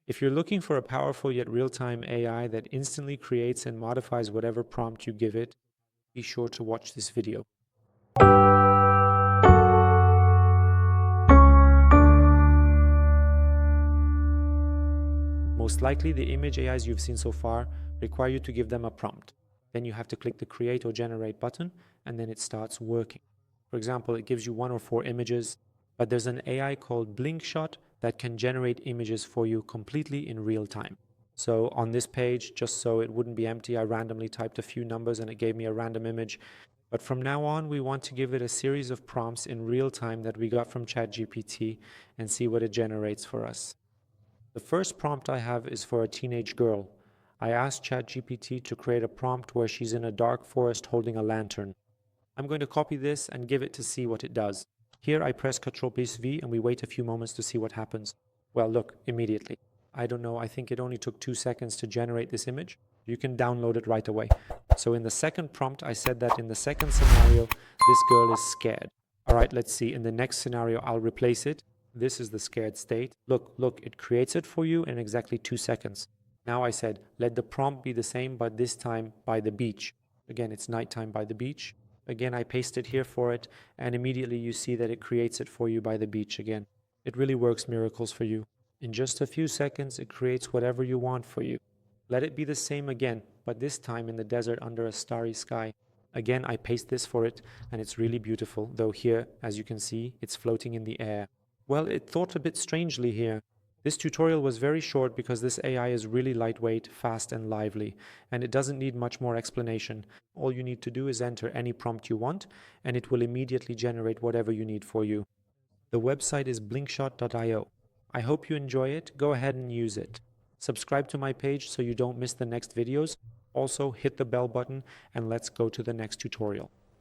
If you're looking for a powerful yet real-time AI that instantly creates and modifies whatever prompt you give it, be sure to watch this video. Most likely, the image AIs you've seen so far require you to give them a prompt. Then you have to click the Create or Generate button, and then it starts working. For example, it gives you 1 or 4 images, but there's an AI called BlinkShot that can generate images for you completely in real time. So on this page, just so it wouldn't be empty, I randomly typed a few numbers and it gave me a random image. But from now on, we want to give it a series of prompts in real time that we got from ChatGPT and see what it generates for us. The first prompt I have is for a teenage girl. I asked ChatGPT to create a prompt where she's in a dark forest holding a lantern. I'm going to copy this and give it to see what it does. Here I press Ctrl+V and we wait a few moments to see what happens. Well, look, immediately. I don't know, I think it only took 2 seconds to generate this image. You can download it right away. So in the second prompt, I said that in the second scenario, this girl is scared. All right, let's see. In the next scenario, I'll replace it. This is the scared state. Look, it creates it for you in exactly 2 seconds. Now I said, let the prompt be the same, but this time by the beach. Again, it's nighttime by the beach. Again, I paste it here for it, and immediately you see that it creates it for you by the beach again. It really works miracles for you. In just a few seconds, it creates whatever you want for you. Let it be the same again, but this time in the desert under a starry sky. Again, I paste this for it, and it's really beautiful, though here, as you can see, it's floating in the air. Well, it thought a bit strangely here. This tutorial was very short because this AI is really lightweight, fast and lively, and it doesn't need much more explanation. All you need to do is enter any prompt you want, and it will immediately generate whatever you need for you. The website is blinkshot.io. I hope you enjoy it. Go ahead and use it. Subscribe to my page so you don't miss the next videos. Also, hit the bell button and let's go to the next tutorial.